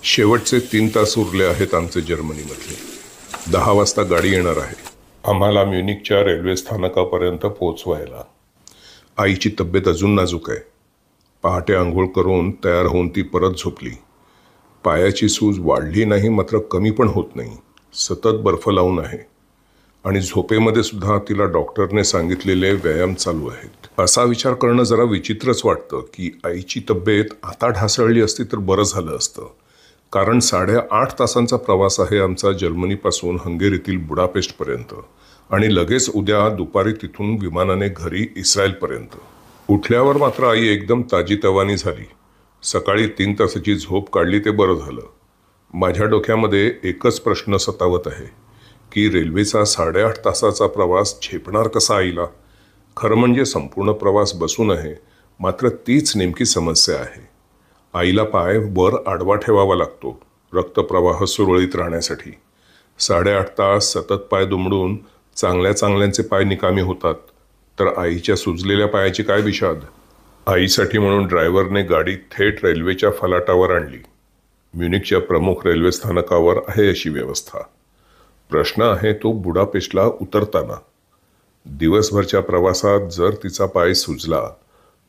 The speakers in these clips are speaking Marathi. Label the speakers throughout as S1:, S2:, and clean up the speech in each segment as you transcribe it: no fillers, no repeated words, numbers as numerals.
S1: शेवटचे 3 तास उरले आहेत आमचे जर्मनीमधले. 10 वाजता गाडी येणार आहे आम्हाला म्युनिकच्या रेल्वे स्थानकापर्यंत पोहोचवायला. आईची तब्येत अजून नाजूक आहे. पहाटे आंघोळ करून तयार होऊन ती परत झोपली. पायाची सूज वाढली नाही मात्र कमी पण होत नाही. सतत बर्फ लावून आहे आणि झोपेमध्ये सुद्धा तिला डॉक्टरने सांगितलेले व्यायाम चालू आहेत. असा विचार करणं जरा विचित्रच वाटतं की आईची तब्येत आता ढासळली असती तर बरं झालं असतं. कारण 8.5 तासांचा प्रवास आहे आमचा जर्मनीपासून हंगेरीतील बुडापेस्टपर्यंत आणि लगेच उद्या दुपारी तिथून विमानाने घरी इस्रायलपर्यंत. उठल्यावर मात्र आई एकदम ताजीतवानी झाली. सकाळी 3 तासाची झोप काढली ते बरं झालं. माझ्या डोक्यामध्ये एकच प्रश्न सतावत आहे की रेल्वेचा 8.5 तासाचा प्रवास झेपणार कसा आईला. खरं म्हणजे संपूर्ण प्रवास बसून आहे मात्र तीच नेमकी समस्या आहे. आईला पाय वर आडवा ठेवावा लागतो रक्तप्रवाह सुरळीत राहण्यासाठी. 8.5 तास सतत पाय दुमडून चांगल्याचे पाय निकामी होतात तर आईच्या सुजलेल्या पायाची काय विषाद. आईसाठी म्हणून ड्रायव्हरने गाडी थेट रेल्वेच्या फलाटावर आणली. म्युनिकच्या प्रमुख रेल्वे स्थानकावर आहे अशी व्यवस्था. प्रश्न आहे तो बुडापेस्टला उतरताना. दिवसभरच्या प्रवासात जर तिचा पाय सुजला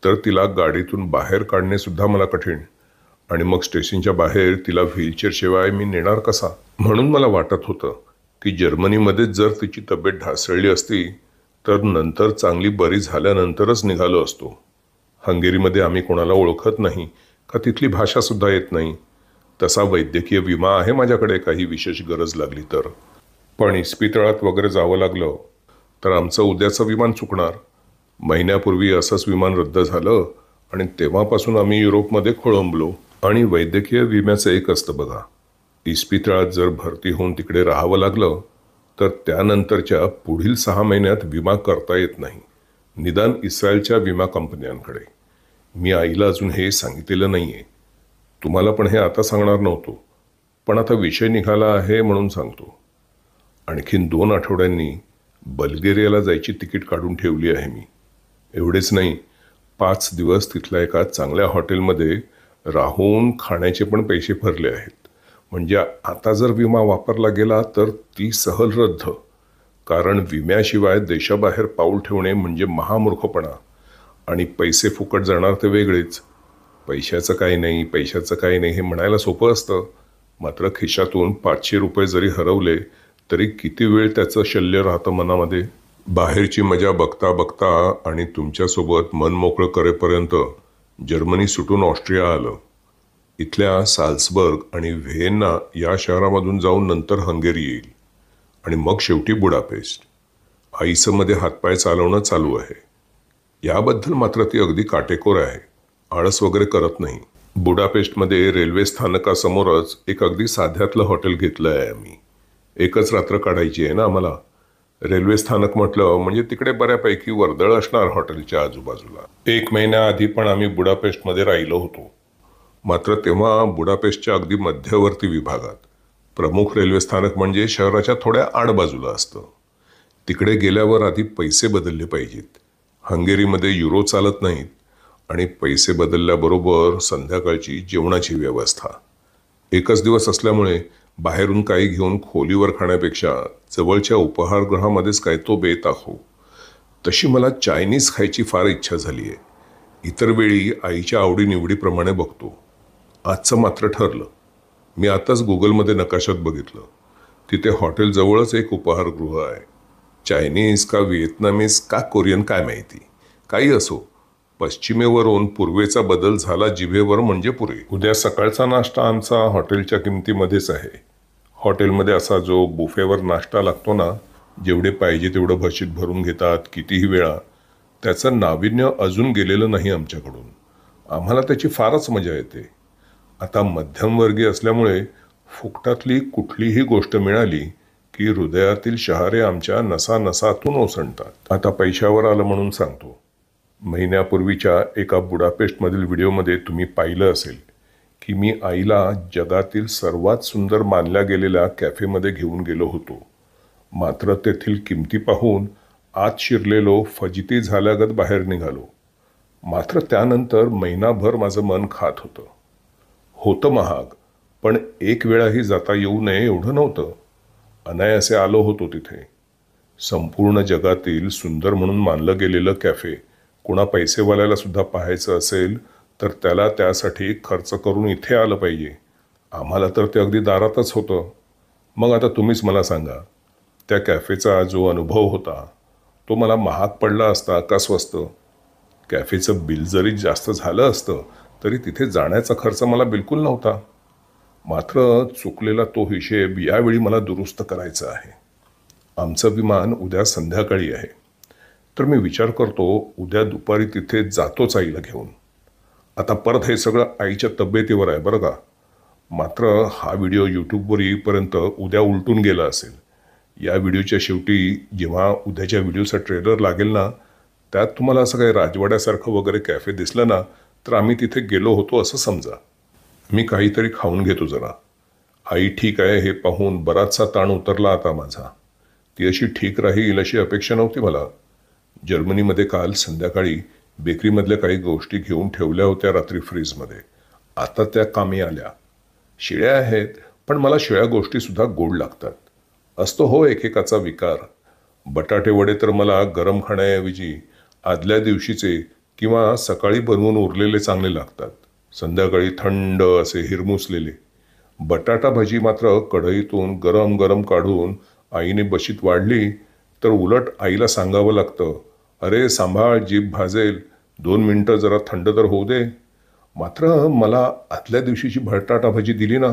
S1: तर तिला गाडीतून बाहेर काढणे सुद्धा मला कठीण. आणि मग स्टेशनच्या बाहेर तिला व्हीलचेअर शिवाय मी नेणार कसा. म्हणून मला वाटत होतं की जर्मनीमध्येच जर तिची तब्येत ढासळली असती तर नंतर चांगली बरी झाल्यानंतरच निघालो असतो. हंगेरीमध्ये आम्ही कोणाला ओळखत नाही का तिथली भाषा सुद्धा येत नाही. तसा वैद्यकीय विमा आहे माझ्याकडे काही विशेष गरज लागली तर. पण इस्पितळात वगैरे जावं लागलं तर आमचं उद्याचं विमान चुकणार. महिन्यापूर्वी असंच विमान रद्द झालं आणि तेव्हापासून आम्ही युरोपमध्ये खोळंबलो. आणि वैद्यकीय विम्याचं एक असतं बघा. इस्पितळात जर भरती होऊन तिकडे राहावं लागलं तर त्यानंतरच्या पुढील 6 महिन्यात विमा करता येत नाही. निदान इस्रायलच्या विमा कंपन्यांकडे. मी आईला अजून हे सांगितलेलं नाही आहे. तुम्हाला पण हे आता सांगणार नव्हतो पण आता विषय निघाला आहे म्हणून सांगतो. आणखीन 2 आठवड्यांनी बल्गेरियाला जायची तिकीट काढून ठेवली आहे मी. एवढेच नाही 5 दिवस तिथल्या एका चांगल्या हॉटेलमध्ये राहून खाण्याचे पण पैसे भरले आहेत. म्हणजे आता जर विमा वापरला गेला तर ती सहल रद्द. कारण विम्याशिवाय देशाबाहेर पाऊल ठेवणे म्हणजे महामूर्खपणा. आणि पैसे फुकट जाणार ते वेगळेच. पैशाचं काही नाही हे म्हणायला सोपं असतं. मात्र खिशातून 500 रुपये जरी हरवले तरी किती वेळ त्याचं शल्य राहतं मनामध्ये. बाहेरची मजा बघता बघता आणि तुमच्यासोबत मन मोकळं करेपर्यंत जर्मनी सुटून ऑस्ट्रिया आलं. इथल्या साल्सबर्ग आणि व्हिएन्ना या शहरामधून जाऊन नंतर हंगेरी येईल आणि मग शेवटी बुडापेस्ट. आईचं मध्ये हातपाय चालवणं चालू आहे. याबद्दल मात्र ती अगदी काटेकोर आहे. आळस वगैरे करत नाही. बुडापेस्टमध्ये रेल्वे स्थानकासमोरच एक अगदी साध्यातलं हॉटेल घेतलं आहे आम्ही. एकच रात्र काढायची आहे ना आम्हाला. रेल्वे स्थानक म्हटलं म्हणजे तिकडे बऱ्यापैकी वर्दळ असणार हॉटेलच्या आजूबाजूला. 1 महिन्याआधी पण आम्ही बुडापेस्टमध्ये राहिलो होतो. मात्र तेव्हा बुडापेस्टच्या अगदी मध्यवर्ती विभागात. प्रमुख रेल्वे स्थानक म्हणजे शहराच्या थोड्या आडबाजूला असतं. तिकडे गेल्यावर आधी पैसे बदलले पाहिजेत. हंगेरीमध्ये युरो चालत नाहीत आणि पैसे बदलल्याबरोबर संध्याकाळची जेवणाची व्यवस्था. एकच दिवस असल्यामुळे बाहेरून काही घेऊन खोलीवर खाण्यापेक्षा जवळच्या उपहारगृहामध्येच काय तो बेत आहो. तशी मला चायनीज खायची फार इच्छा झाली आहे. इतर वेळी आईच्या आवडीनिवडीप्रमाणे बघतो. आजचं मात्र ठरलं. मी आताच गुगलमध्ये नकाशात बघितलं. तिथे हॉटेलजवळच एक उपहारगृह आहे. चायनीज का व्हिएतनामीज का कोरियन काय माहिती. काही असो, पश्चिमेवरून पूर्वेचा बदल झाला जिभेवर म्हणजे पुरे. उद्या सकाळचा नाश्ता आमचा हॉटेलच्या किमतीमध्येच आहे. हॉटेलमध्ये असा जो बुफेवर नाश्ता लागतो ना, जेवढे पाहिजे तेवढं भशीत भरून घेतात कितीही वेळा, त्याचं नाविन्य अजून गेलेलं नाही आमच्याकडून. आम्हाला त्याची फारच मजा येते. आता मध्यमवर्गीय असल्यामुळे फुकटातली कुठलीही गोष्ट मिळाली की हृदयातील शहारे आमच्या नसानसातून ओसंडतात. आता पैशावर आलं म्हणून सांगतो. महिन्यापूर्वीच्या एका बुडापेस्टमधील व्हिडिओमध्ये तुम्ही पाहिलं असेल की मी आईला जगातील सर्वात सुंदर मानल्या गेलेल्या कॅफेमध्ये घेऊन गेलो होतो. मात्र तेथील किमती पाहून आत शिरलेलो फजिती झाल्यागत बाहेर निघालो. मात्र त्यानंतर महिनाभर माझं मन खात होतं. महाग पण एक वेळाही जाता येऊ नये एवढं नव्हतं. अनायासे आलो होतो तिथे. संपूर्ण जगातील सुंदर म्हणून मानलं गेलेलं कॅफे कुणा पैसेवाल्याला सुद्धा पाहायचं असेल तर त्याला त्यासाठी खर्च करून इथे आलं पाहिजे. आम्हाला तर ते अगदी दारातच होतं. मग आता तुम्हीच मला सांगा, त्या कॅफेचा जो अनुभव होता तो मला महाग पडला असता का स्वस्त? कॅफेचं बिल जरी जास्त झालं असतं तरी तिथे जाण्याचा खर्च मला बिलकुल नव्हता. मात्र चुकलेला तो हिशेब यावेळी मला दुरुस्त करायचा आहे. आमचं विमान उद्या संध्याकाळी आहे, तर मी विचार करतो उद्या दुपारी तिथे जातोच आईला घेऊन. आता परत हे सगळं आईच्या तब्येतीवर आहे बरं का. मात्र हा व्हिडिओ यूट्यूबवर येईपर्यंत उद्या उलटून गेला असेल. या व्हिडिओच्या शेवटी जेव्हा उद्याच्या व्हिडिओचा ट्रेलर लागेल ना, त्यात तुम्हाला असं काही राजवाड्यासारखं वगैरे कॅफे दिसलं ना, तर आम्ही तिथे गेलो होतो असं समजा. मी काहीतरी खाऊन घेतो जरा. आई ठीक आहे हे पाहून बराचसा ताण उतरला आता माझा. ती अशी ठीक राहील अशी अपेक्षा नव्हती मला. जर्मनीमध्ये काल संध्याकाळी बेकरीमधल्या काही गोष्टी घेऊन ठेवल्या होत्या रात्री फ्रीजमध्ये. आता त्या कामी आल्या. शिळ्या आहेत, पण मला शिळ्या गोष्टीसुद्धा गोड लागतात. असतो हो एकेकाचा विकार. बटाटे वडे तर मला गरम खाण्याऐवजी आदल्या दिवशीचे किंवा सकाळी बनवून उरलेले चांगले लागतात. संध्याकाळी थंड असे हिरमुसलेले. बटाटा भाजी मात्र कढईतून गरम गरम काढून आईने बशीत वाढली तर उलट आईला सांगावं लागतं, अरे सांभाळ जीभ भाजेल, 2 मिनटं जरा थंड तर होऊ दे. मात्र मला आदल्या दिवशीची बटाटा भाजी दिली ना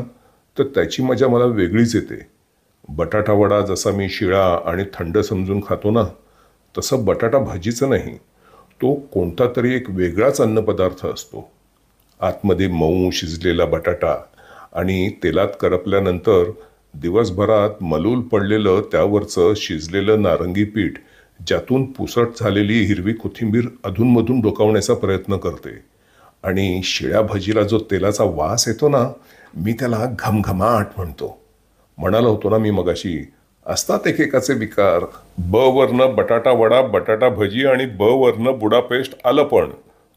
S1: तर त्याची मजा मला वेगळीच येते. बटाटा वडा जसा मी शिळा आणि थंड समजून खातो ना, तसं बटाटा भाजीचं नाही. तो कोणता तरी एक वेगळाच अन्नपदार्थ असतो. आतमध्ये मऊ शिजलेला बटाटा आणि तेलात करपल्यानंतर दिवसभरात मलूल पडलेलं त्यावरचं शिजलेलं नारंगी पीठ, ज्यातून पुसट झालेली हिरवी कोथिंबीर अधूनमधून डोकावण्याचा प्रयत्न करते. आणि शिळ्या भाजीला जो तेलाचा वास येतो ना, मी त्याला घमघमाट म्हणतो. म्हणालो होतो ना मी मगाशी, असतात एकेकाचे विकार. ब वरनं बटाटा वडा, बटाटा भजी आणि ब वरनं बुडापेस्ट आलं. पण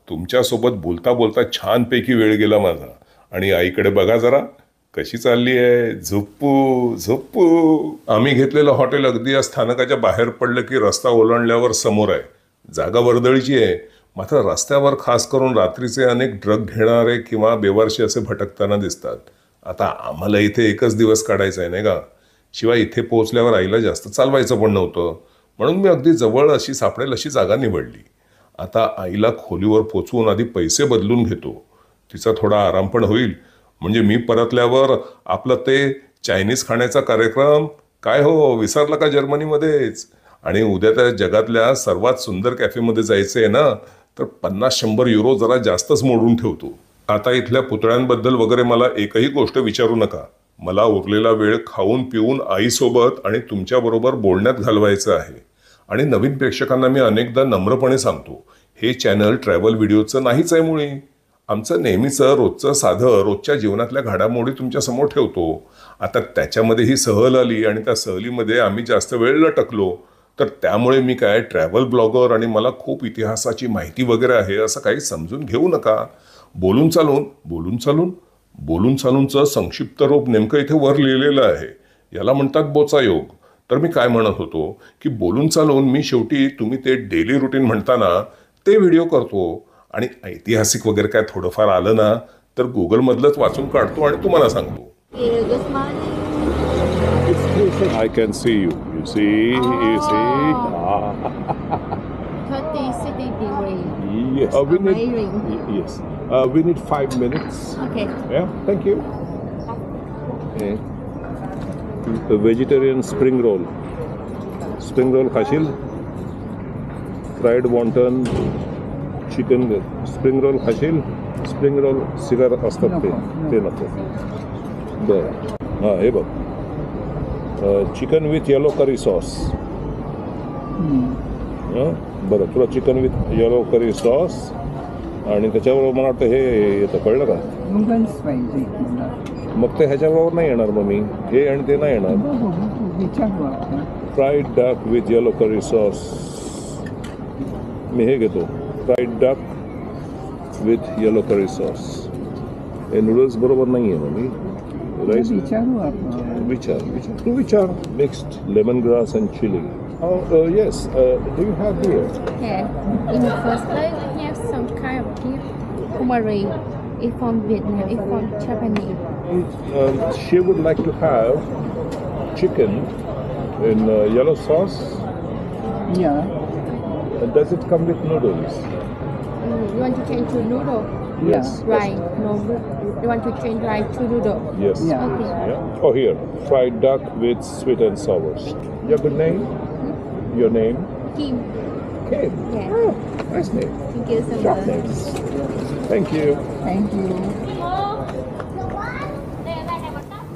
S1: तुमच्यासोबत बोलता बोलता छानपैकी वेळ गेला माझा. आणि आईकडे बघा जरा कशी चालली आहे, झुप्पू झुप्पू. आम्ही घेतलेलं हॉटेल अगदी या स्थानकाच्या बाहेर पडलं की रस्ता ओलांडल्यावर समोर आहे. जागा वर्दळीची आहे. मात्र रस्त्यावर खास करून रात्रीचे अनेक ड्रग घेणारे किंवा बेवारशी असे भटकताना दिसतात. आता आम्हाला इथे एकच दिवस काढायचा आहे नाही का. शिवाय इथे पोहोचल्यावर आईला जास्त चालवायचं पण नव्हतं, म्हणून मी अगदी जवळ अशी सापडेल अशी जागा निवडली. आता आईला खोलीवर पोचवून आधी पैसे बदलून घेतो. तिचा थोडा आराम पण होईल. म्हणजे मी परतल्यावर आपलं ते चायनीज खाण्याचा कार्यक्रम काय हो विसरला का जर्मनीमध्येच. आणि उद्या त्या जगातल्या सर्वात सुंदर कॅफेमध्ये जायचं आहे ना, तर 50-100 युरो जरा जास्तच मोडून ठेवतो. आता इथल्या पुतळ्यांबद्दल वगैरे मला एकही गोष्ट विचारू नका. मला उरलेला वेळ खाऊन पिऊन आईसोबत आणि तुमच्याबरोबर बोलण्यात घालवायचं आहे. आणि नवीन प्रेक्षकांना मी अनेकदा नम्रपणे सांगतो, हे चॅनल ट्रॅव्हल व्हिडिओचं नाहीच आहे मुळी. आमचं नेहमीचं रोजचं साधं रोजच्या जीवनातल्या घडामोडी तुमच्यासमोर ठेवतो. आता त्याच्यामध्ये ही सहल आली आणि त्या सहलीमध्ये आम्ही जास्त वेळ लटकलो, तर त्यामुळे मी काय ट्रॅव्हल ब्लॉगर आणि मला खूप इतिहासाची माहिती वगैरे आहे असं काही समजून घेऊ नका. बोलून चालूनचं संक्षिप्त रूप नेमकं इथे वर लिहिलेलं आहे. याला म्हणतात बोचा योग. तर मी काय म्हणत होतो की बोलून चालून मी शेवटी तुम्ही ते डेली रुटीन म्हणताना ते व्हिडिओ करतो. आणि ऐतिहासिक वगैरे काय थोडंफार आलं ना तर गुगलमधलंच वाचून काढतो आणि तुम्हाला सांगतो. I can see you. You see? Yes. Yes. We need 5 minutes.
S2: Okay.
S1: Yeah. Thank you. Okay. The vegetarian spring roll. Spring roll खाशील? Fried wonton. Chicken spring roll खाशील? स्प्रिंग रोल सिगार असतात ते नको. बरं हां हे बघ, chicken with yellow curry sauce. बरं तुला chicken with yellow curry sauce आणि त्याच्याबरोबर मला वाटतं हे येतं, कळलं का? मग ते ह्याच्याबरोबर नाही येणार. मग मी हे आणि ते नाही येणार. Fried duck with yellow curry sauce. मी हे घेतो, fried duck with yellow curry sauce. हे नूडल्स बरोबर नाही आहे मग मी. Rice.
S2: विचारू आपण.
S1: Vichar. Vichar. Mixed lemongrass and chili. Oh, yes. Do you have beer?
S3: Yeah. In the first place, we have some kind of gift. Kumari. It's from Vietnam. It's from Japanese.
S1: She would like to have chicken in yellow sauce.
S2: Yeah.
S1: Does it come with noodles?
S3: You want to change to noodle?
S1: Yes.
S3: Right. No. You want to change right to noodle?
S1: Yes.
S2: Yeah.
S3: Okay.
S1: Yeah. Oh, here. Fried duck with sweet and sour. Your good name? Your name?
S3: Kim.
S1: Kim.
S3: Yeah.
S1: Oh, nice name.
S3: Thank you so
S1: Short
S3: much.
S1: names. Thank you.
S2: Thank you.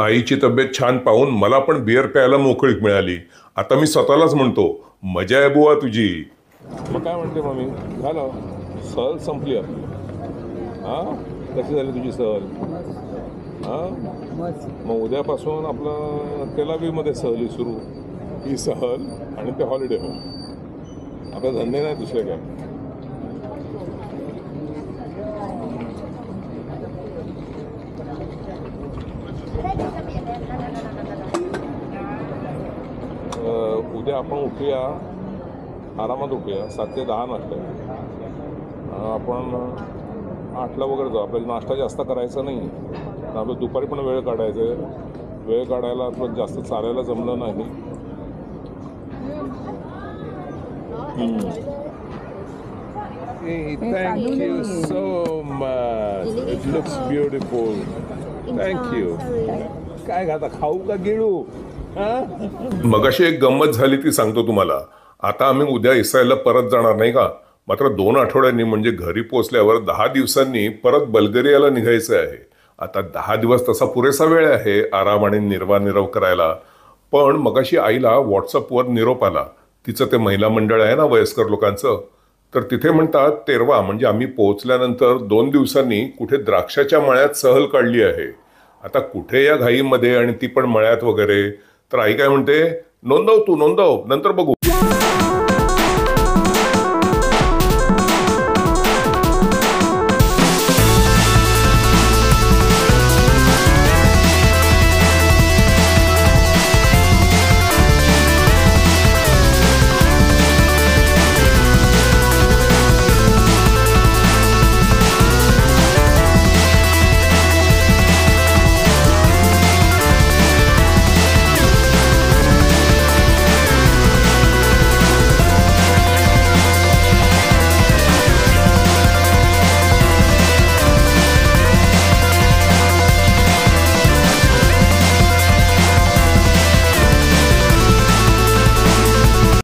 S1: आईची तब्येत छान पाहून मला पण बिअर प्यायला मोकळीक मिळाली. आता मी स्वतःलाच म्हणतो, मजा आहे बुवा तुझी. मग काय म्हणते मम्मी? झालं, सहल संपली आपली. हा, कशी झाली तुझी सहल? हा,
S2: बस.
S1: मग उद्यापासून आपलं तेलावीमध्ये सहली सुरू. ही सहल आणि ते हॉलिडे होम. आपल्या धंदे नाही दुसरे काय. उद्या आपण उठूया, आरामात उठूया. 7 ते 10 नाश्ता आहे. आपण 8ला वगैरे जाऊ. आपल्याला नाश्ता जास्त करायचा नाही. आपलं दुपारी पण वेळ काढायचा आहे. वेळ काढायला आपलं जास्त चालायला जमलं नाही. Thank you so much. It looks beautiful. Thank you. काय खाता, खाऊ का गिळू? मगाशी एक गंमत झाली ती सांगतो तुम्हाला. आता आम्ही उद्या इस्रायलला परत जाणार नाही का. मात्र 2 आठवड्यांनी म्हणजे घरी पोहोचल्यावर 10 दिवसांनी परत बल्गेरियाला निघायचं आहे. आता 10 दिवस तसा पुरेसा वेळ आहे आराम आणि निर्वानिरव करायला. पण मगाशी आईला व्हॉट्सअपवर निरोप आला. तिचं ते महिला मंडळ आहे ना वयस्कर लोकांचं. तर तिथे म्हणतात तेरवा म्हणजे आम्ही पोहोचल्यानंतर 2 दिवसांनी कुठे द्राक्षाच्या मळ्यात सहल काढली आहे. आता कुठे या घाईमध्ये आणि ती पण मळ्यात वगैरे. तर आई काय म्हणते, नोंदव तू नोंदव, नंतर बघू.